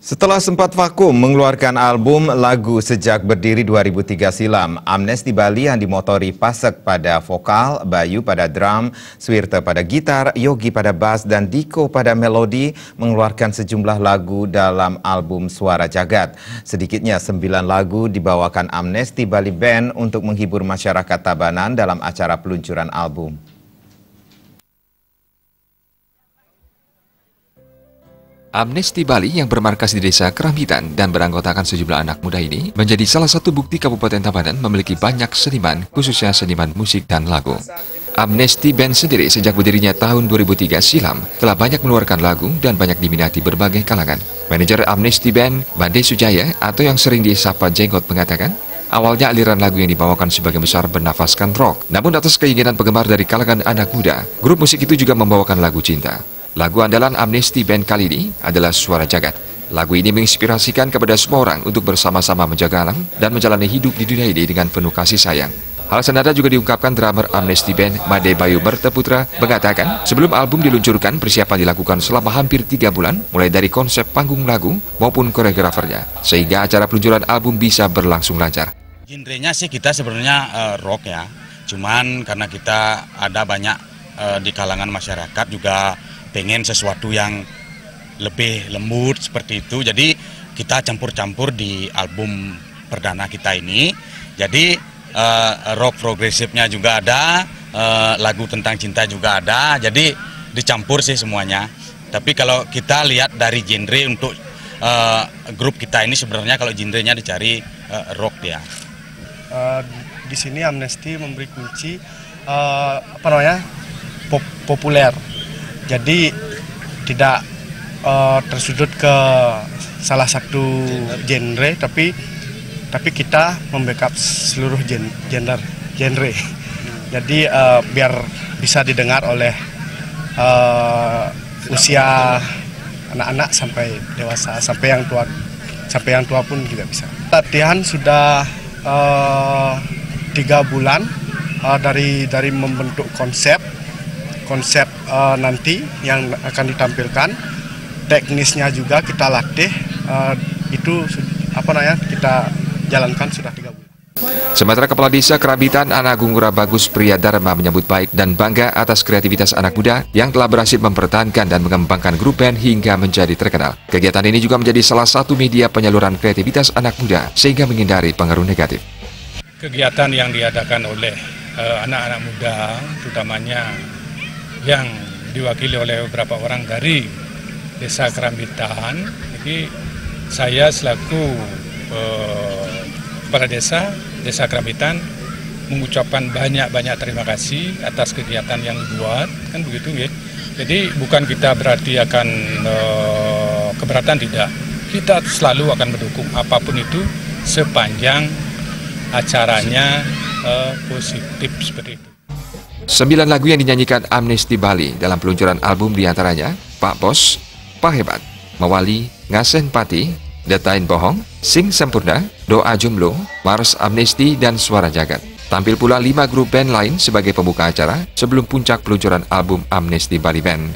Setelah sempat vakum mengeluarkan album lagu sejak berdiri 2003 silam, Amnesty Bali yang dimotori Pasek pada vokal, Bayu pada drum, Swirte pada gitar, Yogi pada bass, dan Diko pada melodi mengeluarkan sejumlah lagu dalam album Suara Jagat. Sedikitnya 9 lagu dibawakan Amnesty Bali Band untuk menghibur masyarakat Tabanan dalam acara peluncuran album. Amnesty Bali yang bermarkas di Desa Kerambitan dan beranggotakan sejumlah anak muda ini menjadi salah satu bukti Kabupaten Tabanan memiliki banyak seniman, khususnya seniman musik dan lagu. Amnesty Band sendiri sejak berdirinya tahun 2003 silam telah banyak mengeluarkan lagu dan banyak diminati berbagai kalangan. Manajer Amnesty Band, Bade Sujaya atau yang sering disapa Jenggot mengatakan, awalnya aliran lagu yang dibawakan sebagian besar bernafaskan rock. Namun atas keinginan penggemar dari kalangan anak muda, grup musik itu juga membawakan lagu cinta. Lagu andalan Amnesty Band kali ini adalah Suara Jagat. Lagu ini menginspirasikan kepada semua orang untuk bersama-sama menjaga alam dan menjalani hidup di dunia ini dengan penuh kasih sayang. Hal senada juga diungkapkan drummer Amnesty Band, Made Bayu Merteputra, mengatakan sebelum album diluncurkan persiapan dilakukan selama hampir 3 bulan, mulai dari konsep panggung lagu maupun koreografernya, sehingga acara peluncuran album bisa berlangsung lancar. Genrenya sih kita sebenarnya rock ya, cuman karena kita ada banyak di kalangan masyarakat juga pengen sesuatu yang lebih lembut seperti itu, jadi kita campur-campur di album perdana kita ini. Jadi rock progresifnya juga ada, lagu tentang cinta juga ada, jadi dicampur sih semuanya. Tapi kalau kita lihat dari genre untuk grup kita ini sebenarnya kalau genrenya dicari rock ya. Di sini Amnesty memberi kunci populer. Jadi tidak tersudut ke salah satu genre, tapi kita membackup seluruh genre. Jadi biar bisa didengar oleh usia anak-anak sampai dewasa, sampai yang tua pun juga bisa. Latihan sudah 3 bulan dari membentuk konsep nanti yang akan ditampilkan, teknisnya juga kita latih, itu kita jalankan sudah 3 bulan. Sementara Kepala Desa Kerambitan Anagung Bagus Priyadharma menyambut baik dan bangga atas kreativitas anak muda yang telah berhasil mempertahankan dan mengembangkan grup band hingga menjadi terkenal. Kegiatan ini juga menjadi salah satu media penyaluran kreativitas anak muda sehingga menghindari pengaruh negatif. Kegiatan yang diadakan oleh anak-anak muda, terutamanya yang diwakili oleh beberapa orang dari Desa Kerambitan, jadi saya selaku kepala Desa Kerambitan mengucapkan banyak terima kasih atas kegiatan yang dibuat, kan begitu ya. Jadi bukan kita berarti akan keberatan, tidak. Kita selalu akan mendukung apapun itu sepanjang acaranya positif seperti itu. 9 lagu yang dinyanyikan Amnesty Bali dalam peluncuran album diantaranya Pak Bos, Pak Hebat, Mawali, Ngasen Pati, Datain Bohong, Sing Sempurna, Doa Jumlo, Mars Amnesty, dan Suara Jagat. Tampil pula 5 grup band lain sebagai pembuka acara sebelum puncak peluncuran album Amnesty Bali Band.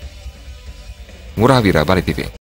Ngurah Wira, Bali TV.